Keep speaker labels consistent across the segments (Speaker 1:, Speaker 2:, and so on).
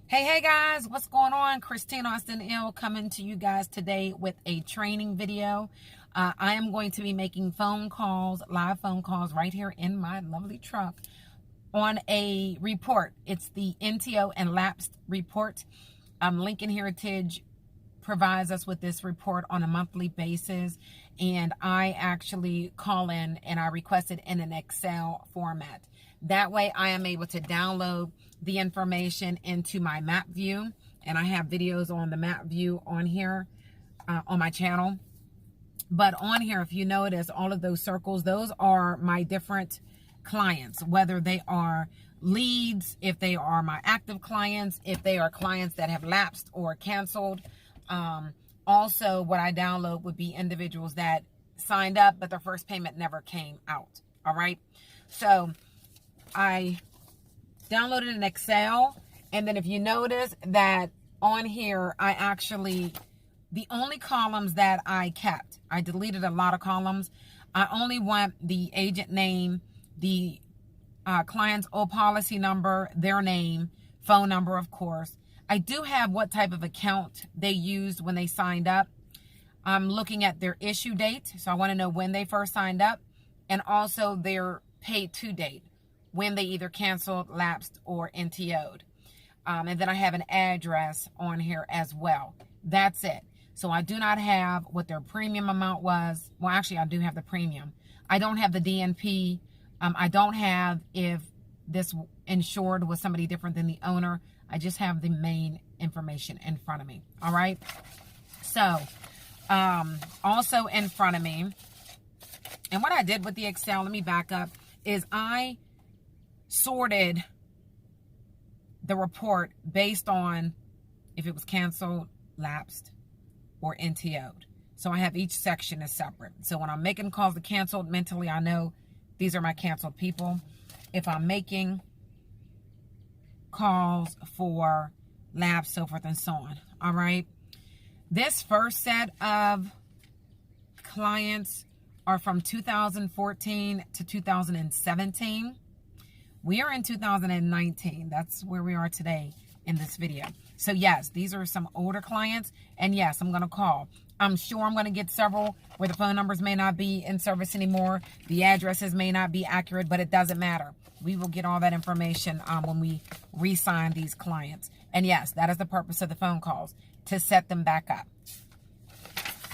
Speaker 1: Hey guys, what's going on? Christine Austin Ill coming to you guys today with a training video. I am going to be making phone calls, live phone calls right here in my lovely truck on a report. It's the NTO and lapsed report. Lincoln Heritage provides us with this report on a monthly basis, and I actually call in and I request it in an Excel format. That way I am able to download the information into my map view, and I have videos on the map view on here on my channel. But on here, if you notice, all of those circles, those are my different clients, whether they are leads, if they are my active clients, if they are clients that have lapsed or canceled. Also, what I download would be individuals that signed up, but their first payment never came out. All right. So I downloaded an Excel. And then if you notice that on here, I actually, the only columns that I kept, I deleted a lot of columns. I only want the agent name, the client's old policy number, their name, phone number, of course. I do have what type of account they used when they signed up. I'm looking at their issue date. So I want to know when they first signed up, and also their paid to date, when they either canceled, lapsed, or NTO'd. And then I have an address on here as well. That's it. So I do not have what their premium amount was. Well, actually, I do have the premium. I don't have the DNP. I don't have if this insured was somebody different than the owner. I just have the main information in front of me. All right. So also in front of me, and what I did with the Excel, let me back up, is I sorted the report based on if it was canceled, lapsed, or NTO'd. So I have each section is separate. So when I'm making calls to canceled, mentally I know these are my canceled people. If I'm making calls for lapsed, so forth and so on. All right. This first set of clients are from 2014 to 2017. We are in 2019. That's where we are today in this video. So yes, these are some older clients. And yes, I'm going to call. I'm sure I'm going to get several where the phone numbers may not be in service anymore. The addresses may not be accurate, but it doesn't matter. We will get all that information when we re-sign these clients. And yes, that is the purpose of the phone calls, to set them back up.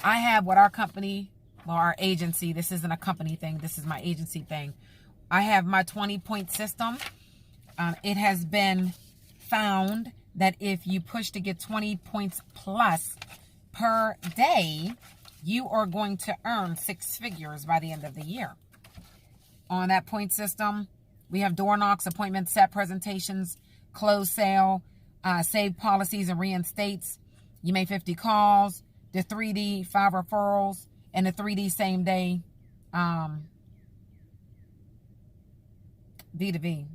Speaker 1: I have what our company, well, our agency, this isn't a company thing, this is my agency thing. I have my 20-point system. It has been found that if you push to get 20 points plus per day, you are going to earn 6 figures by the end of the year. On that point system, we have door knocks, appointments, set presentations, close sale, save policies and reinstates. You made 50 calls, the 3D, 5 referrals, and the 3D same day V2V,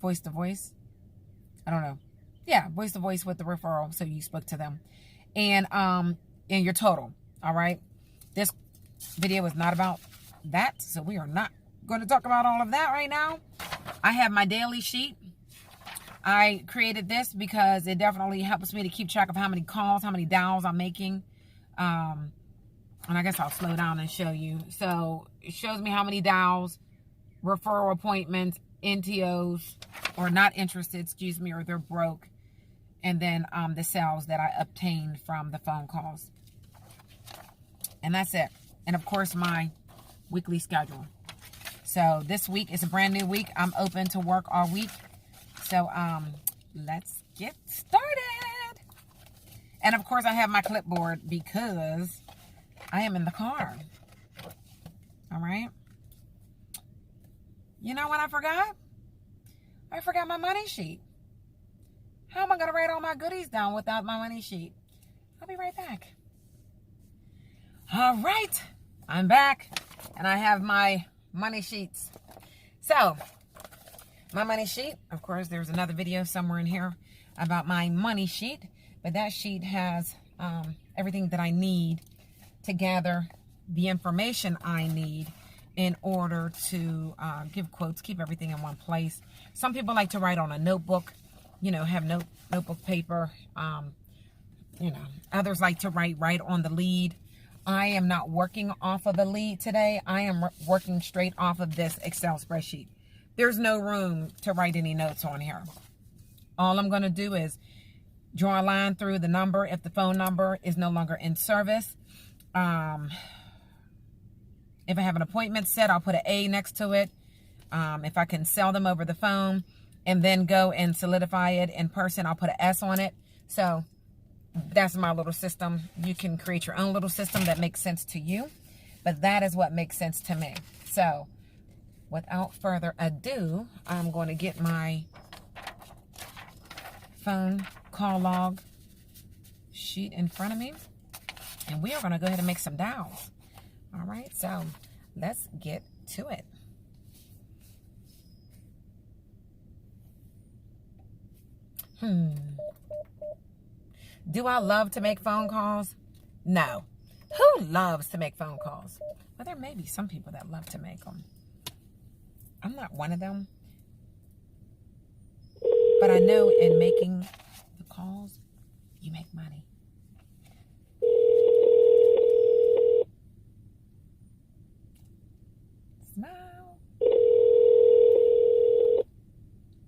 Speaker 1: voice to voice. I don't know. Yeah, voice to voice with the referral. So you spoke to them. And your total. All right. This video is not about that. So we are not going to talk about all of that right now. I have my daily sheet. I created this because it definitely helps me to keep track of how many calls, how many dials I'm making. And I guess I'll slow down and show you. So it shows me how many dials, referral appointments, NTOs, or not interested, excuse me, or they're broke. And then the sales that I obtained from the phone calls. And that's it. And of course, my weekly schedule. So this week is a brand new week. I'm open to work all week. So let's get started. And of course, I have my clipboard because I am in the car. All right. You know what I forgot? I forgot my money sheet. How am I going to write all my goodies down without my money sheet? I'll be right back. All right. I'm back. And I have my money sheets. So, my money sheet. Of course, there's another video somewhere in here about my money sheet. But that sheet has everything that I need to gather the information I need in order to give quotes, keep everything in one place. Some people like to write on a notebook. have notebook paper. Others like to write right on the lead. I am not working off of a lead today. I am working straight off of this Excel spreadsheet. There's no room to write any notes on here. All I'm going to do is draw a line through the number if the phone number is no longer in service. If I have an appointment set, I'll put an A next to it. If I can sell them over the phone and then go and solidify it in person, I'll put an S on it. So that's my little system. You can create your own little system that makes sense to you, but that is what makes sense to me. So without further ado, I'm going to get my phone call log sheet in front of me, and we are going to go ahead and make some dials. All right, so let's get to it. Do I love to make phone calls? No. Who loves to make phone calls? Well, there may be some people that love to make them. I'm not one of them. But I know in making the calls, you make money. Smile.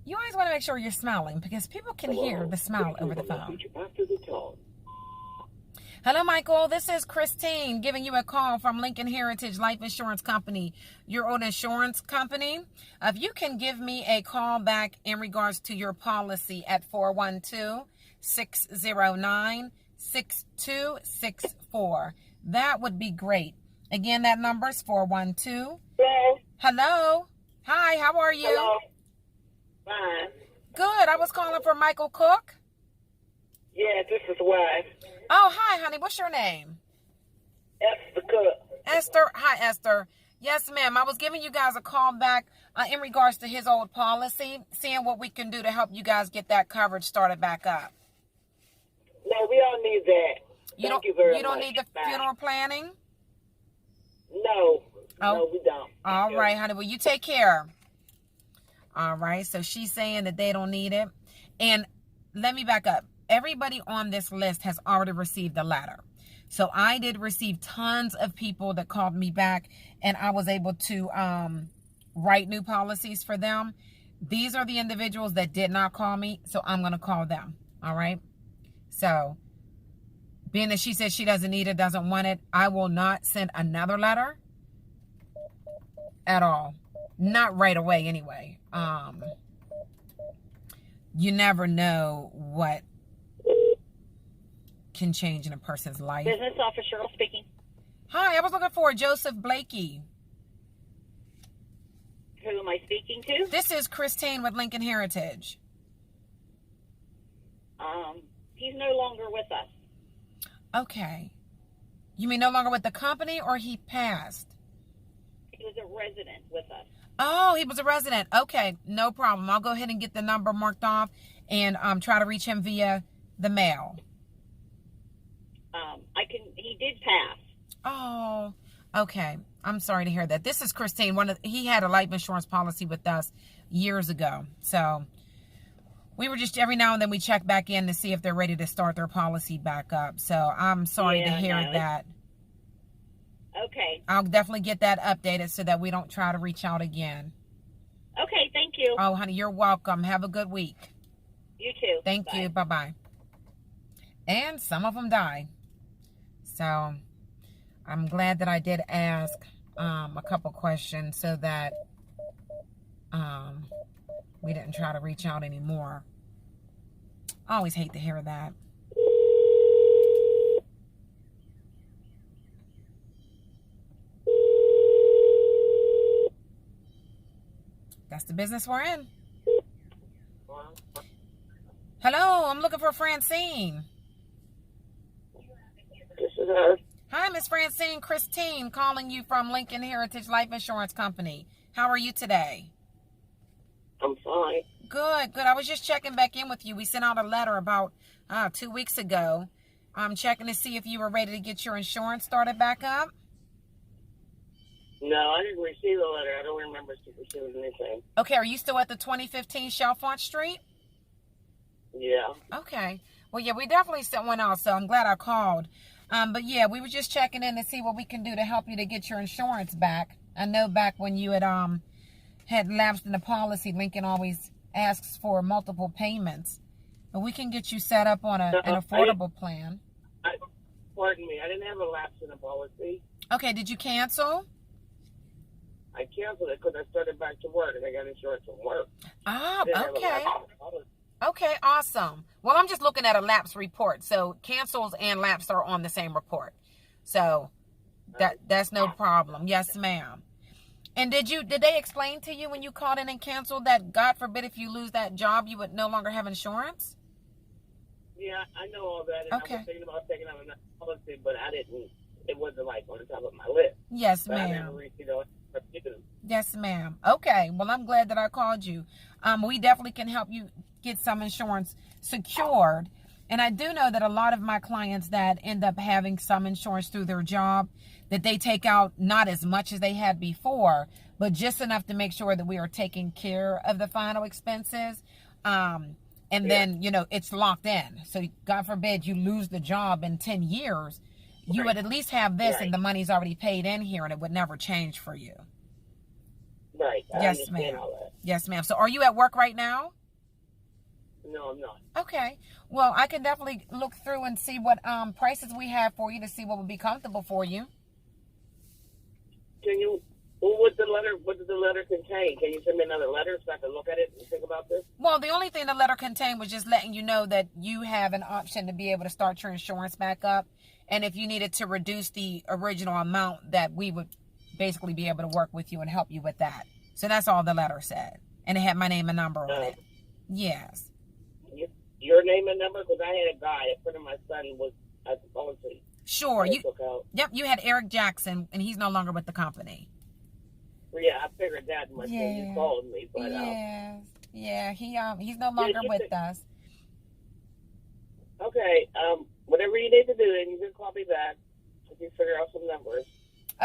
Speaker 1: You always want to make sure you're smiling because people can hear the smile over the phone. Hello, Michael. This is Christine giving you a call from Lincoln Heritage Life Insurance Company, your own insurance company. If you can give me a call back in regards to your policy at 412-609-6264. That would be great. Again, that number is 412.
Speaker 2: Hello.
Speaker 1: Hello. Hi, how are you?
Speaker 2: Hello. Fine.
Speaker 1: Good. I was calling for Michael Cook.
Speaker 2: Yeah, this is wife.
Speaker 1: Oh, hi, honey. What's your name?
Speaker 2: Esther Cook.
Speaker 1: Esther. Hi, Esther. Yes, ma'am. I was giving you guys a call back in regards to his old policy, seeing what we can do to help you guys get that coverage started back up.
Speaker 2: No, we don't need that. Thank you very much.
Speaker 1: You don't need the funeral planning?
Speaker 2: No.
Speaker 1: Oh.
Speaker 2: No, we don't.
Speaker 1: All right, honey. Well, you take care. All right. So she's saying that they don't need it. And let me back up. Everybody on this list has already received the letter. So I did receive tons of people that called me back, and I was able to write new policies for them. These are the individuals that did not call me, so I'm going to call them. All right. So being that she says she doesn't need it, doesn't want it, I will not send another letter at all. Not right away anyway. You never know what can change in a person's life.
Speaker 3: Business Officer Cheryl speaking.
Speaker 1: Hi, I was looking for Joseph Blakey.
Speaker 3: Who am I speaking to?
Speaker 1: This is Christine with Lincoln Heritage.
Speaker 3: He's no longer with us.
Speaker 1: Okay. You mean no longer with the company, or he passed?
Speaker 3: He was a resident with us.
Speaker 1: Oh, he was a resident. Okay, no problem. I'll go ahead and get the number marked off and try to reach him via the mail.
Speaker 3: He did pass.
Speaker 1: Oh, okay. I'm sorry to hear that. This is Christine. He had a life insurance policy with us years ago. So we were just, every now and then we check back in to see if they're ready to start their policy back up. So I'm sorry to hear that.
Speaker 3: Okay.
Speaker 1: I'll definitely get that updated so that we don't try to reach out again.
Speaker 3: Okay, thank you.
Speaker 1: Oh, honey, you're welcome. Have a good week.
Speaker 3: You too.
Speaker 1: Thank you. Bye-bye. And some of them die. So I'm glad that I did ask a couple questions so that we didn't try to reach out anymore. I always hate to hear that. That's the business we're in. Hello, I'm looking for Francine.
Speaker 2: This is her.
Speaker 1: Hi, Miss Francine. Christine calling you from Lincoln Heritage Life Insurance Company. How are you today?
Speaker 2: I'm fine.
Speaker 1: Good, good. I was just checking back in with you. We sent out a letter about 2 weeks ago. I'm checking to see if you were ready to get your insurance started back up.
Speaker 2: No, I didn't receive the letter. I don't remember receiving anything.
Speaker 1: Okay, are you still at the 2015 Chalfont Street?
Speaker 2: Yeah.
Speaker 1: Okay. Well, yeah, we definitely sent one out, so I'm glad I called. But yeah, we were just checking in to see what we can do to help you to get your insurance back. I know back when you had lapsed in the policy, Lincoln always asks for multiple payments, but we can get you set up on an affordable plan.
Speaker 2: Pardon me, I didn't have a lapse in the policy.
Speaker 1: Okay, did you cancel?
Speaker 2: I canceled it because I started back to work and I got insurance from work.
Speaker 1: Ah, okay. Okay, awesome. Well, I'm just looking at a lapse report. So cancels and lapse are on the same report. So that's no problem. Yes, ma'am. And did they explain to you when you called in and canceled that, God forbid, if you lose that job, you would no longer have insurance?
Speaker 2: Yeah, I know all that. And
Speaker 1: Okay.
Speaker 2: I was thinking about taking out another policy, but I didn't. It wasn't like on the top of my list.
Speaker 1: Yes,
Speaker 2: But I
Speaker 1: ma'am.
Speaker 2: never reached, you know,
Speaker 1: Yes, ma'am. Okay. Well, I'm glad that I called you. We definitely can help you get some insurance secured. And I do know that a lot of my clients that end up having some insurance through their job, that they take out not as much as they had before, but just enough to make sure that we are taking care of the final expenses. And then, you know, it's locked in. So God forbid you lose the job in 10 years, you would at least have this and the money's already paid in here and it would never change for you.
Speaker 2: Right.
Speaker 1: Yes, ma'am. Yes, ma'am. So are you at work right now?
Speaker 2: No, I'm not.
Speaker 1: Okay. Well, I can definitely look through and see what prices we have for you to see what would be comfortable for you.
Speaker 2: Can you, what does the letter contain? Can you send me another letter so I can look at it and think about this?
Speaker 1: Well, the only thing the letter contained was just letting you know that you have an option to be able to start your insurance back up. And if you needed to reduce the original amount, that we would basically be able to work with you and help you with that. So that's all the letter said. And it had my name and number on it. Yes.
Speaker 2: Your name and number? Because I had a guy, a friend of my son was at the policy.
Speaker 1: Sure. Yep, you had Eric Jackson, and he's no longer with the company.
Speaker 2: Well, yeah, I figured that much when you called me. But,
Speaker 1: he's no longer with us.
Speaker 2: Okay, whatever you need to do, and you can call me back if you figure out some numbers.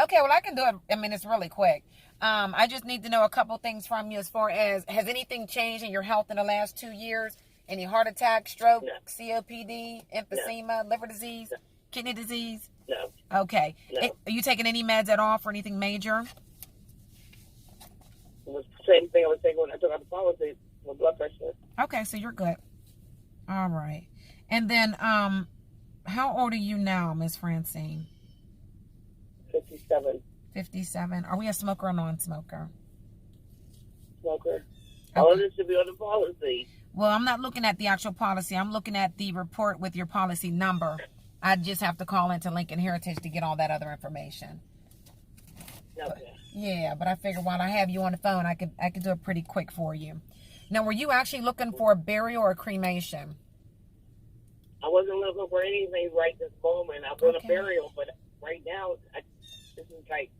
Speaker 1: Okay, well, I can do it. I mean, it's really quick. I just need to know a couple things from you as far as, has anything changed in your health in the last 2 years? Any heart attack, stroke, COPD, emphysema, liver disease, kidney disease?
Speaker 2: No.
Speaker 1: Okay.
Speaker 2: No.
Speaker 1: Are you taking any meds at all for anything major?
Speaker 2: It was the same thing I was taking when I took out the policy with blood pressure.
Speaker 1: Okay, so you're good. All right. And then, how old are you now, Miss Francine?
Speaker 2: 57.
Speaker 1: 57. Are we a smoker or non-smoker?
Speaker 2: Smoker. All of this should be on the policy.
Speaker 1: Well, I'm not looking at the actual policy. I'm looking at the report with your policy number. I just have to call into Lincoln Heritage to get all that other information.
Speaker 2: Okay.
Speaker 1: But I figured while I have you on the phone, I could do it pretty quick for you. Now, were you actually looking for a burial or a cremation?
Speaker 2: I wasn't looking for anything right this moment. I want a burial, but right now, this is like,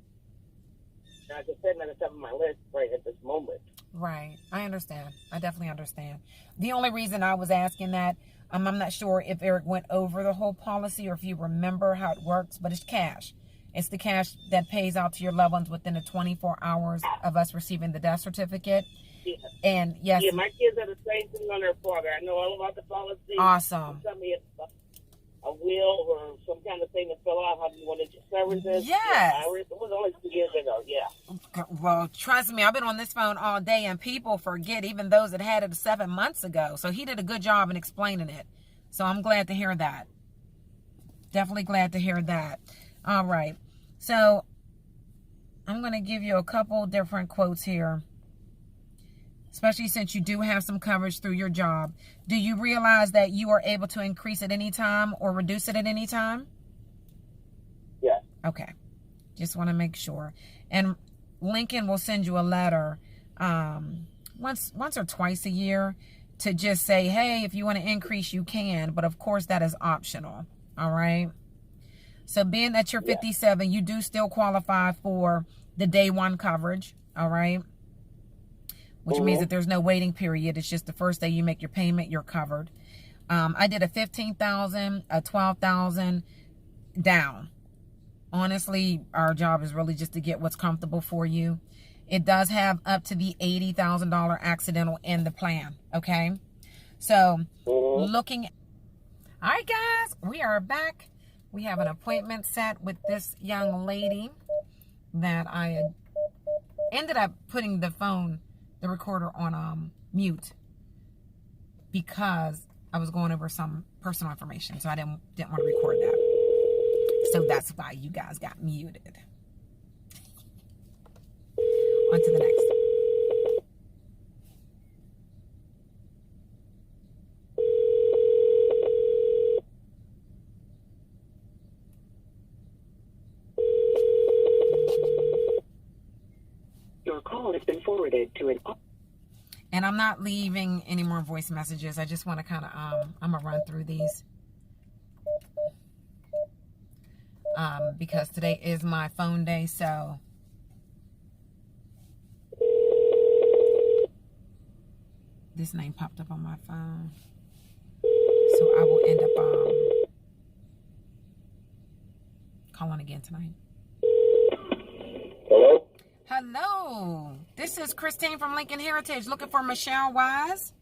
Speaker 2: I just said at the top of my list right at this moment.
Speaker 1: Right. I understand. I definitely understand. The only reason I was asking that, I'm not sure if Eric went over the whole policy or if you remember how it works, but it's cash. It's the cash that pays out to your loved ones within the 24 hours of us receiving the death certificate.
Speaker 2: Yeah.
Speaker 1: And yes.
Speaker 2: Yeah, my kids are the same thing on their father. I know all about the policy.
Speaker 1: Awesome.
Speaker 2: Tell me a will or some kind of thing to fill out, how you wanted your services.
Speaker 1: Yes.
Speaker 2: It was only 2 years ago,
Speaker 1: Well, trust me, I've been on this phone all day and people forget, even those that had it 7 months ago. So he did a good job in explaining it. So I'm glad to hear that. Definitely glad to hear that. All right. So I'm going to give you a couple different quotes here, especially since you do have some coverage through your job. Do you realize that you are able to increase at any time or reduce it at any time?
Speaker 2: Yeah.
Speaker 1: Okay. Just want to make sure. And Lincoln will send you a letter once or twice a year to just say, hey, if you want to increase, you can. But of course, that is optional. All right. So being that you're 57, you do still qualify for the day one coverage. All right. Which means that there's no waiting period. It's just the first day you make your payment, you're covered. I did a $15,000, a $12,000 down. Honestly, our job is really just to get what's comfortable for you. It does have up to the $80,000 accidental in the plan. Okay. So looking, all right guys, we are back. We have an appointment set with this young lady that I ended up putting the recorder on mute because I was going over some personal information, so I didn't want to record that. So that's why you guys got muted. On to the next.
Speaker 4: Your call has been forwarded to an...
Speaker 1: And I'm not leaving any more voice messages. I just want to kind of, I'm going to run through these. Because today is my phone day, so. This name popped up on my phone. So I will end up calling again tonight.
Speaker 5: Hello?
Speaker 1: Hello. This is Christine from Lincoln Heritage looking for Michelle Wise.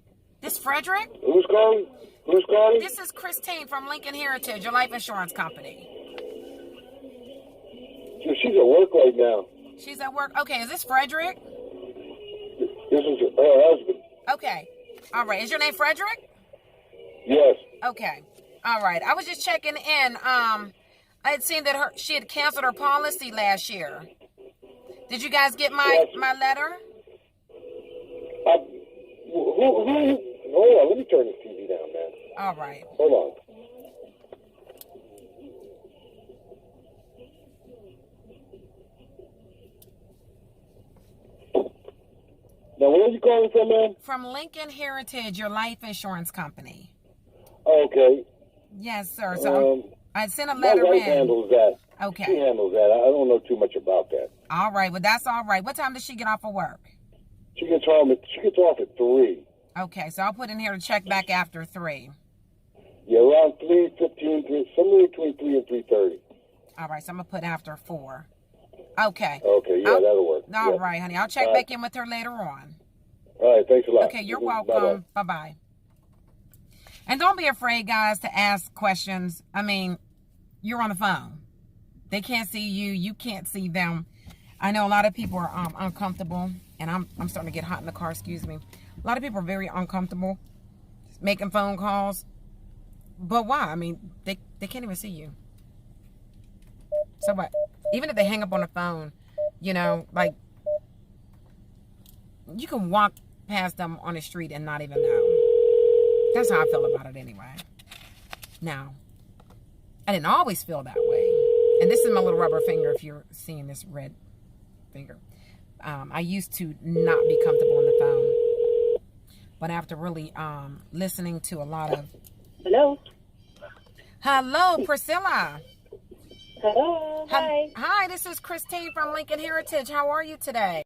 Speaker 1: This Frederick?
Speaker 5: Who's calling? Who's calling?
Speaker 1: This is Christine from Lincoln Heritage, your life insurance company.
Speaker 5: She's at work right now.
Speaker 1: She's at work. Okay, is this Frederick?
Speaker 5: This is her husband.
Speaker 1: Okay. All right. Is your name Frederick?
Speaker 5: Yes.
Speaker 1: Okay. All right. I was just checking in. I had seen that she had canceled her policy last year. Did you guys get my letter?
Speaker 5: Hold on. Let me turn this TV down, man.
Speaker 1: All right.
Speaker 5: Hold on. Now, where are you calling from, man?
Speaker 1: From Lincoln Heritage, your life insurance company.
Speaker 5: Okay.
Speaker 1: Yes, sir. So I sent a
Speaker 5: My
Speaker 1: letter
Speaker 5: wife
Speaker 1: in.
Speaker 5: handles that.
Speaker 1: Okay.
Speaker 5: She handles that. I don't know too much about that.
Speaker 1: All right. Well, that's all right. What time does she get off of work?
Speaker 5: She gets off at 3.
Speaker 1: Okay. So I'll put in here to check back after 3.
Speaker 5: Yeah, around 3:15, somewhere between 3 and 3:30.
Speaker 1: All right. So I'm going to put after 4. Okay.
Speaker 5: Okay, yeah, that'll work.
Speaker 1: All
Speaker 5: Yeah.
Speaker 1: right, honey. I'll check back in with her later on.
Speaker 5: All right, thanks a lot.
Speaker 1: Okay, you're welcome. Bye-bye. And don't be afraid, guys, to ask questions. I mean, you're on the phone. They can't see you. You can't see them. I know a lot of people are uncomfortable, and I'm starting to get hot in the car, excuse me. A lot of people are very uncomfortable making phone calls. But why? I mean, they can't even see you. So what? Even if they hang up on the phone, you know, like, you can walk past them on the street and not even know. That's how I feel about it anyway. Now, I didn't always feel that way. And this is my little rubber finger, if you're seeing this red finger. I used to not be comfortable on the phone. But after really listening to a lot of...
Speaker 3: Hello?
Speaker 1: Hello, Priscilla.
Speaker 3: Hello? Hi.
Speaker 1: Hi, this is Christine from Lincoln Heritage. How are you today?